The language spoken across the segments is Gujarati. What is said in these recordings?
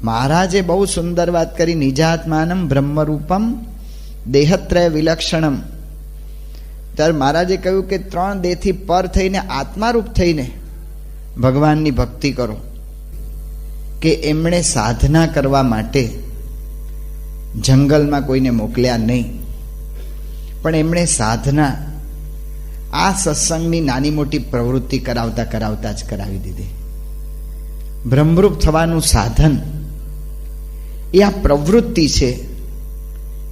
મહારાજે બહુ સુંદર વાત કરી. નિજાત્માનમ બ્રહ્મરૂપમ દેહત્રય વિલક્ષણમ. ત્યારે મહારાજે કહ્યું કે 3 દેહથી પર થઈને આત્મારૂપ થઈને ભગવાનની ભક્તિ કરો. કે એમણે સાધના કરવા માટે જંગલમાં કોઈને મોકલ્યા નહીં, પણ એમણે સાધના આ સત્સંગની નાની મોટી પ્રવૃત્તિ કરાવતા કરાવતા જ કરાવી દીધી. બ્રહ્મરૂપ થવાનું સાધન એ આ પ્રવૃત્તિ છે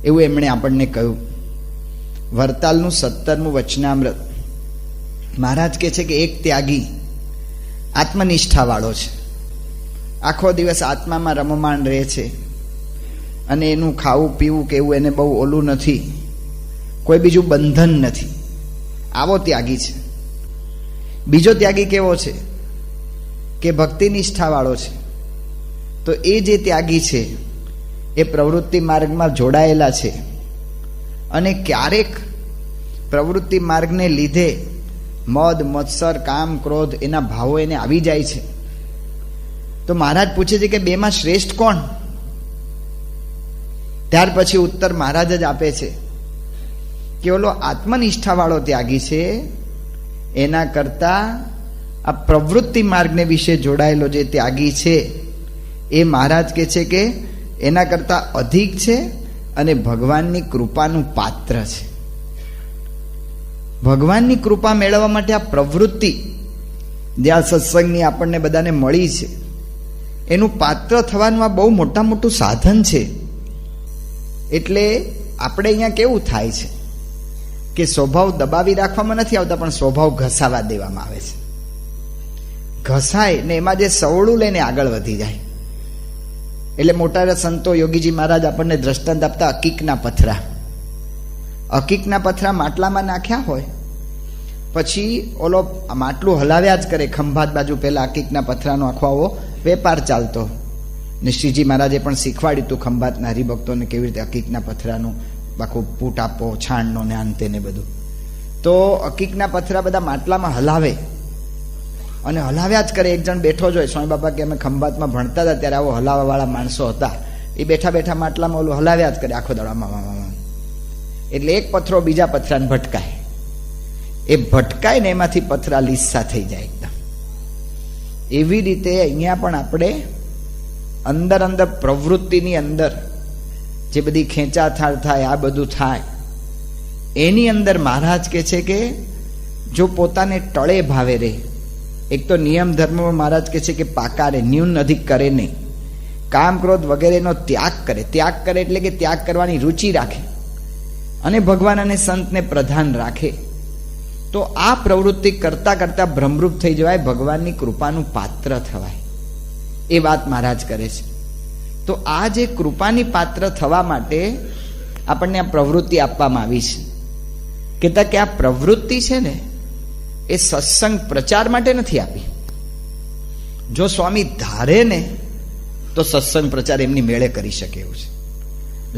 એવું એમણે આપણને કહ્યું. વરતાલનું 17મું વચનામૃત. મહારાજ કહે છે કે એક ત્યાગી આત્મનિષ્ઠાવાળો છે, આખો દિવસ આત્મામાં રમમાણ રહે છે અને એનું ખાવું પીવું કે એવું એને બહુ ઓલું નથી, કોઈ બીજું બંધન નથી. આવો ત્યાગી છે. બીજો ત્યાગી કેવો છે કે ભક્તિ નિષ્ઠાવાળો છે. તો એ જે ત્યાગી છે એ પ્રવૃત્તિ માર્ગમાં જોડાયેલા છે અને ક્યારેક પ્રવૃત્તિ માર્ગને લીધે મદ મત્સર કામ ક્રોધ એના ભાવો એને આવી જાય છે. તો મહારાજ પૂછે છે કે બેમાં શ્રેષ્ઠ કોણ? ત્યાર પછી ઉત્તર મહારાજ જ આપે છે કે ઓલો આત્મનિષ્ઠાવાળો ત્યાગી છે એના કરતા આ પ્રવૃત્તિ માર્ગને વિશે જોડાયેલો જે ત્યાગી છે એ મહારાજ કહે છે કે એના કરતા અધિક છે અને ભગવાનની કૃપાનું પાત્ર છે. ભગવાનની કૃપા મેળવવા માટે આ પ્રવૃત્તિ જે આ સત્સંગની આપણને બધાને મળી છે એનું પાત્ર થવાનું આ બહુ મોટું સાધન છે. એટલે આપણે અહીંયા કેવું થાય છે કે સ્વભાવ દબાવી રાખવામાં નથી આવતા, પણ સ્વભાવ ઘસાવા દેવામાં આવે છે. ઘસાય ને એમાં જે સવળું લઈને આગળ વધી જાય. એટલે મોટા સંતો યોગીજી મહારાજ આપણને દ્રષ્ટાંત આપતા અકીકના પથરા. અકીકના પથરા માટલામાં નાખ્યા હોય પછી ઓલો માટલું હલાવ્યા જ કરે. ખંભાત બાજુ પેલા અકીકના પથરાનો આખો આવો વેપાર ચાલતો. ને શ્રીજી મહારાજે પણ શીખવાડ્યું હતું ખંભાતના હરિભક્તોને કેવી રીતે અકીકના પથરાનું આખું પૂટ આપો, છાણનો ને અંતે ને બધું. તો અકીકના પથરા બધા માટલામાં હલાવે અને હલાવ્યા જ કરે. એક જણ બેઠો જ હોય. સ્વામી બાપા કે અમે ખંભાતમાં ભણતા હતા ત્યારે આવો હલાવાવાળા માણસો હતા. એ બેઠા બેઠા માટલામાં ઓલું હલાવ્યા જ કરે આખો દાડામાં. એટલે એક પથરો બીજા પથરાને ભટકાય. એ ભટકાય ને એમાંથી પથરા લીસા થઈ જાય એકદમ. એવી રીતે અહીંયા પણ આપણે અંદર અંદર પ્રવૃત્તિની અંદર જે બધી ખેંચાથાળ થાય, આ બધું થાય, એની અંદર મહારાજ કહે છે કે જો પોતાને ટળે ભાવે રહે. એક તો નિયમ ધર્મમાં મહારાજ કહે છે કે પાકા રહે, ન્યૂન અધિક કરે નહીં, કામ ક્રોધ વગેરેનો ત્યાગ કરે. ત્યાગ કરે એટલે કે ત્યાગ કરવાની રુચિ રાખે અને ભગવાન અને સંતને પ્રધાન રાખે. તો આ પ્રવૃત્તિ કરતા કરતા ભ્રમરૂપ થઈ જવાય, ભગવાનની કૃપાનું પાત્ર થવાય. એ વાત મહારાજ કરે છે. તો આ જે કૃપાની પાત્ર થવા માટે આપણને આ પ્રવૃત્તિ આપવામાં આવી છે. કહેતા કે આ પ્રવૃત્તિ છે ને એ સત્સંગ પ્રચાર માટે નથી આપી. જો સ્વામી ધારે ને તો સત્સંગ પ્રચાર એમની મેળે કરી શકે એવું છે.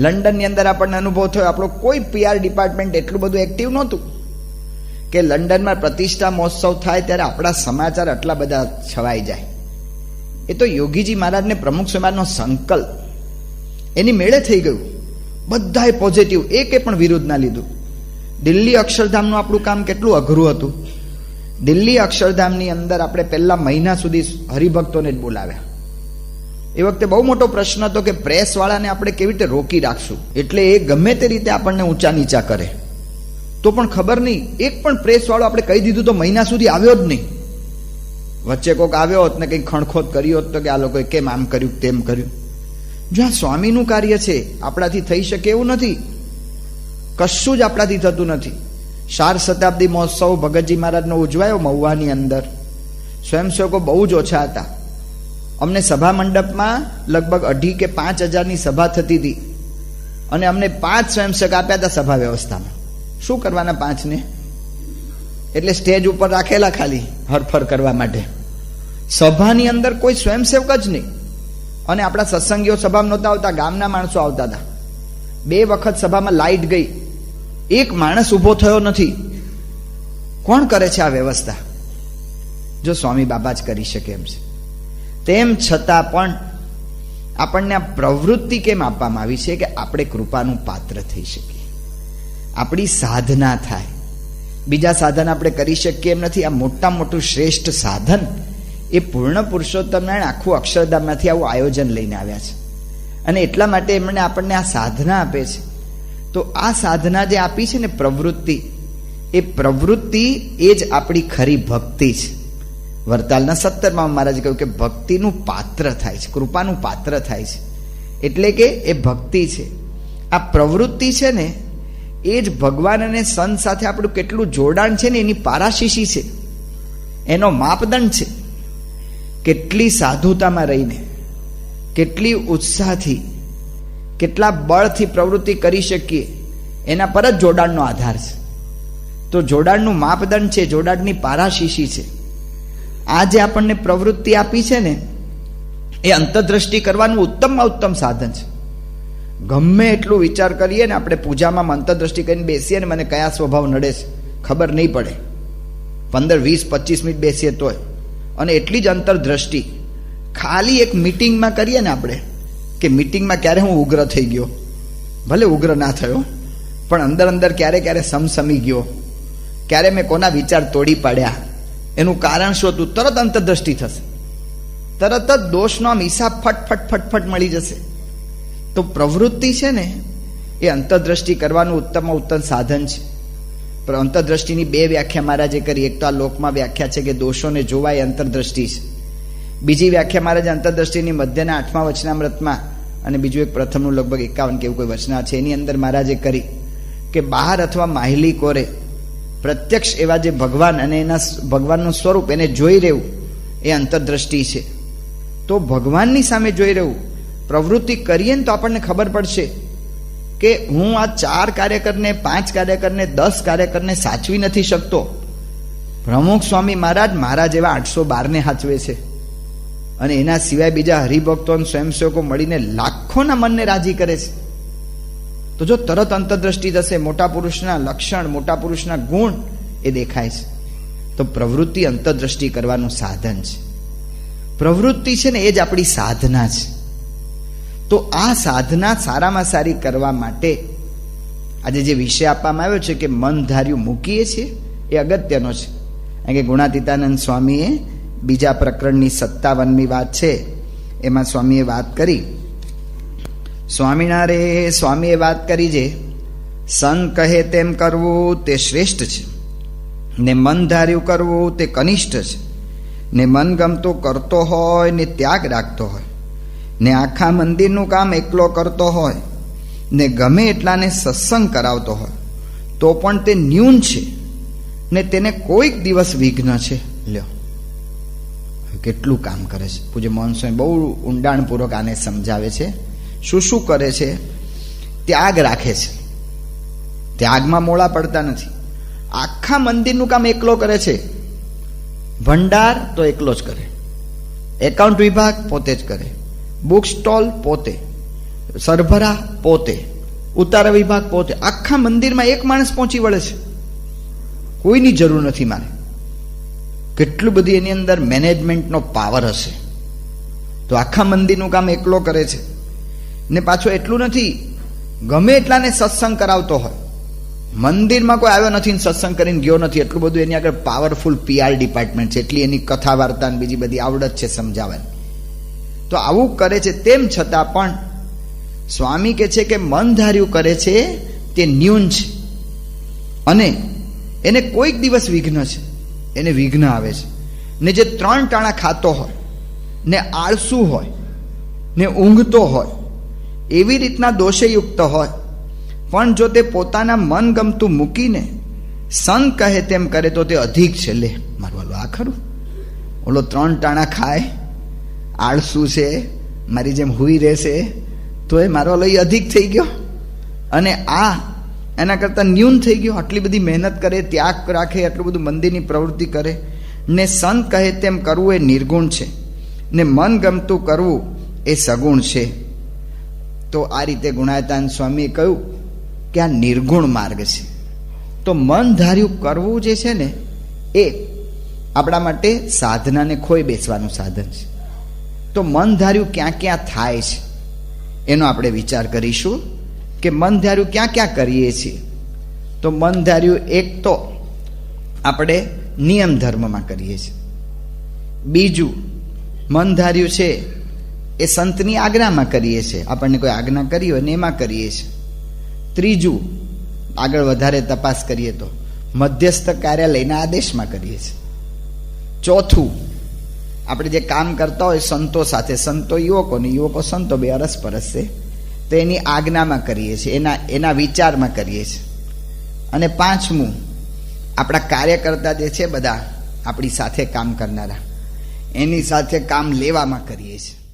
લંડનની અંદર આપણને અનુભવ થયો. આપણો કોઈ PR ડિપાર્ટમેન્ટ એટલું બધું એક્ટિવ નહોતું કે લંડનમાં પ્રતિષ્ઠા મહોત્સવ થાય ત્યારે આપણા સમાચાર આટલા બધા છવાઈ જાય. એ તો યોગીજી મહારાજને પ્રમુખ સમાજનો સંકલ્પ એની મેળે થઈ ગયું. બધાએ પોઝિટિવ, એકે પણ વિરુદ્ધ ના લીધું. દિલ્હી અક્ષરધામનું આપણું કામ કેટલું અઘરું હતું. દિલ્હી અક્ષરધામની અંદર આપણે પહેલા મહિના સુધી હરિભક્તોને જ બોલાવ્યા. એ વખતે બહુ મોટો પ્રશ્ન હતો કે પ્રેસવાળાને આપણે કેવી રીતે રોકી રાખશું. એટલે એ ગમે તે રીતે આપણને ઊંચા નીચા કરે તો પણ ખબર નહીં, એક પણ પ્રેસવાળો આપણે કહી દીધું તો મહિના સુધી આવ્યો જ નહીં. વચ્ચે કોઈક આવ્યો હોત ને કંઈક ખણખોદ કર્યો હોત તો કે આ લોકોએ કેમ આમ કર્યું તેમ કર્યું. જો આ સ્વામીનું કાર્ય છે, આપણાથી થઈ શકે એવું નથી. કશું જ આપણાથી થતું નથી. 4 શતાબ્દી મહોત્સવ ભગતજી મહારાજનો ઉજવાયો મહુવાની અંદર. સ્વયંસેવકો બહુ જ ઓછા હતા. અમને સભા મંડપમાં લગભગ 2,500 કે 5,000ની સભા થતી હતી અને અમને 5 સ્વયંસેવક આપ્યા હતા સભા વ્યવસ્થામાં. શું કરવાના 5 ને? એટલે સ્ટેજ ઉપર રાખેલા ખાલી હરફર કરવા માટે. સભાની અંદર કોઈ સ્વયંસેવક જ નહીં. અને આપણા સત્સંગીઓ સભામાં નહોતા આવતા, ગામના માણસો આવતા હતા. 2 વખત સભામાં લાઈટ ગઈ, એક માણસ ઊભો થયો નથી. કોણ કરે છે આ વ્યવસ્થા? જો સ્વામી બાબા જ કરી શકે એમ છે. તેમ છતાં પણ આપણને આ પ્રવૃત્તિ કેમ આપવામાં આવી છે કે આપણે કૃપાનું પાત્ર થઈ શકીએ, આપણી સાધના થાય. બીજા સાધન આપણે કરી શકીએ એમ નથી. આ મોટામાં મોટું શ્રેષ્ઠ સાધન એ પૂર્ણ પુરુષોત્તમ નારાયણ આખું અક્ષરધામમાંથી આવું આયોજન લઈને આવ્યા છે, અને એટલા માટે એમણે આપણને આ સાધના આપે છે. તો આ સાધના જે આપી છે ને પ્રવૃત્તિ, એ પ્રવૃત્તિ એ જ આપણી ખરી ભક્તિ છે. વરતાલના 17માં મહારાજે કહ્યું કે ભક્તિનું પાત્ર થાય છે, કૃપાનું પાત્ર થાય છે, એટલે કે એ ભક્તિ છે. આ પ્રવૃત્તિ છે ને એ જ ભગવાન અને સંત સાથે આપણું કેટલું જોડાણ છે ને એની પારાશીશી છે, એનો માપદંડ છે. કેટલી સાધુતામાં રહીને, કેટલી ઉત્સાહથી, કેટલા બળથી પ્રવૃત્તિ કરી શકીએ એના પર જ જોડાણનો આધાર છે. તો જોડાણનું માપદંડ છે, જોડાણની પારાશીશી છે. આ જે આપણને પ્રવૃત્તિ આપી છે ને એ અંતર્દ્રષ્ટિ કરવાનું ઉત્તમમાં ઉત્તમ સાધન છે. ગમે એટલું વિચાર કરીએ ને આપણે પૂજામાં અંતર્દ્રષ્ટિ કરીને બેસીએ ને મને કયા સ્વભાવ નડે છે ખબર નહીં પડે, 15, 20, 25 મિનિટ બેસીએ તોય, અને એટલી જ અંતર્દ્રષ્ટિ ખાલી એક મીટિંગમાં કરીએ ને આપણે, કે મીટિંગમાં ક્યારે હું ઉગ્ર થઈ ગયો, ભલે ઉગ્ર ના થયો પણ અંદર અંદર ક્યારે ક્યારે સમસમી ગયો, ક્યારે મેં કોના વિચાર તોડી પાડ્યા, એનું કારણ શું હતું, તરત અંતર્દ્રષ્ટિ થશે, તરત જ દોષનો આમ હિસાબ ફટફટ ફટફટ મળી જશે. તો પ્રવૃત્તિ છે ને એ અંતર્દ્રષ્ટિ કરવાનું ઉત્તમમાં ઉત્તમ સાધન છે. પણ અંતર્દ્રષ્ટિની 2 વ્યાખ્યા મહારાજે કરી. એક તો આ લોકમાં વ્યાખ્યા છે કે દોષોને જોવા એ અંતર્દ્રષ્ટિ છે. બીજી વ્યાખ્યા મહારાજે અંતર્દ્રષ્ટિની મધ્યના 8મા વચનામૃતમાં, અને બીજું એક પ્રથમનું લગભગ 51 કે એવું કોઈ વચના છે એની અંદર મહારાજે કરી કે બહાર અથવા માહિલી કોરે પ્રત્યક્ષ એવા જે ભગવાન અને એના ભગવાનનું સ્વરૂપ એને જોઈ રહેવું એ અંતર્દ્રષ્ટિ છે. તો ભગવાનની સામે જોઈ રહેવું, પ્રવૃત્તિ કરીએ ને તો આપણને ખબર પડશે કે હું આ 4 કાર્યકરને, 5 કાર્યકરને, 10 કાર્યકરને સાચવી નથી શકતો. પ્રમુખ સ્વામી મહારાજ મારા જેવા 812ને સાચવે છે, અને એના સિવાય બીજા હરિભક્તો અને સ્વયંસેવકો મળીને લાખોના મનને રાજી કરે છે. તો જો તરત અંતર્દ્રષ્ટિ થશે, મોટા પુરુષના લક્ષણ, મોટા પુરુષના ગુણ એ દેખાય છે. તો પ્રવૃત્તિ અંતર્દ્રષ્ટિ કરવાનું સાધન છે. પ્રવૃત્તિ છે ને એ જ આપણી સાધના છે. તો આ સાધના સારામાં સારી કરવા માટે આજે જે વિષય આપવામાં આવ્યો છે કે મન ધાર્યું મૂકીએ છીએ, એ અગત્યનો છે. કારણ કે ગુણાતીતાનંદ સ્વામીએ બીજા પ્રકરણની 57મી વાત છે એમાં સ્વામીએ વાત કરી, સ્વામીએ વાત કરી છે, સંત કહે તેમ કરવું તે શ્રેષ્ઠ છે, ને મન ધાર્યું કરવું તે કનિષ્ઠ છે, ને મન ગમતું કરતો હોય ને ત્યાગ રાખતો હોય, ને આખા મંદિરનું કામ એકલો કરતો હોય, ને ગમે એટલાને સત્સંગ કરાવતો હોય તો પણ તે ન્યૂન છે, ને તેને કોઈક દિવસ વિઘ્ન છે. લ્યો કેટલું કામ કરે છે. પૂજ્ય મોહન સ્વામી બહુ ઊંડાણપૂર્વક આને સમજાવે છે. શું શું કરે છે? ત્યાગ રાખે છે, ત્યાગમાં મોડા પડતા નથી. આખા મંદિરનું કામ એકલો કરે છે. ભંડાર તો એકલો જ કરે, એકાઉન્ટ વિભાગ પોતે જ કરે, બુક સ્ટોલ પોતે, સરભરા પોતે, ઉતારા વિભાગ પોતે. આખા મંદિરમાં એક માણસ પહોંચી વળે છે, કોઈની જરૂર નથી મારે. કેટલું બધી એની અંદર મેનેજમેન્ટનો પાવર હશે. તો આખા મંદિરનું કામ એકલો કરે છે. ને પાછો એટલું નથી, ગમે એટલાને સત્સંગ કરાવતો હોય, મંદિરમાં કોઈ આવ્યો નથી સત્સંગ કરીને ગયો નથી, એટલું બધું એની આગળ પાવરફુલ PR ડિપાર્ટમેન્ટ છે, એટલી એની કથા વાર્તા અને બીજી બધી આવડત છે સમજાવવાની. તો આવું કરે છે. તેમ છતાં પણ સ્વામી કહે છે કે મન ધાર્યું કરે છે તે ન્યૂન છે, અને એને કોઈક દિવસ વિઘ્ન છે, એને વિઘ્ન આવે છે. ને જે 3 ટાણા ખાતો હોય, ને આળસુ હોય, ને ઊંઘતો હોય, એવી રીતના દોષયુક્ત હોય, પણ જો તે પોતાના મન ગમતું મૂકીને સંત કહે તેમ કરે તો તે અધિક છે. લે મારું વાલો આ ખરું, ઓલો 3 ટાણા ખાય, આળસુ છે, મારી જેમ હુઈ રહેશે, તો એ મારો વાલો એ અધિક થઈ ગયો, અને આ એના કરતાં ન્યૂન થઈ ગયો. આટલી બધી મહેનત કરે, ત્યાગ રાખે, આટલું બધું મંદિરની પ્રવૃત્તિ કરે, ને સંત કહે તેમ કરવું એ નિર્ગુણ છે, ને મન ગમતું કરવું એ સગુણ છે. તો આ રીતે ગુણાતીતાનંદ સ્વામીએ કહ્યું કે આ નિર્ગુણ માર્ગ છે. તો મન ધાર્યું કરવું જે છે ને એ આપણા માટે સાધનાને ખોઈ બેસવાનું સાધન છે. તો મન ધાર્યું ક્યાં ક્યાં થાય છે એનો આપણે વિચાર કરીશું કે મન ધાર્યું ક્યાં ક્યાં કરીએ છીએ. તો મન ધાર્યું એક તો આપણે નિયમ ધર્મમાં કરીએ છીએ. બીજું મન ધાર્યું છે એ સંતની આજ્ઞામાં કરીએ છીએ, આપણને કોઈ આજ્ઞા કરી હોય ને એમાં કરીએ છીએ. ત્રીજું, આગળ વધારે તપાસ કરીએ તો મધ્યસ્થ કાર્યાલયના આદેશમાં કરીએ છીએ. ચોથું, આપણે જે કામ કરતા હોય સંતો સાથે, સંતો યુવકો ને યુવકો સંતો બે અરસપરસ છે, તો એની આજ્ઞામાં કરીએ છીએ, એના વિચારમાં કરીએ છીએ. અને પાંચમું, આપણા કાર્યકર્તા જે છે બધા આપણી સાથે કામ કરનારા, એની સાથે કામ લેવામાં કરીએ છીએ.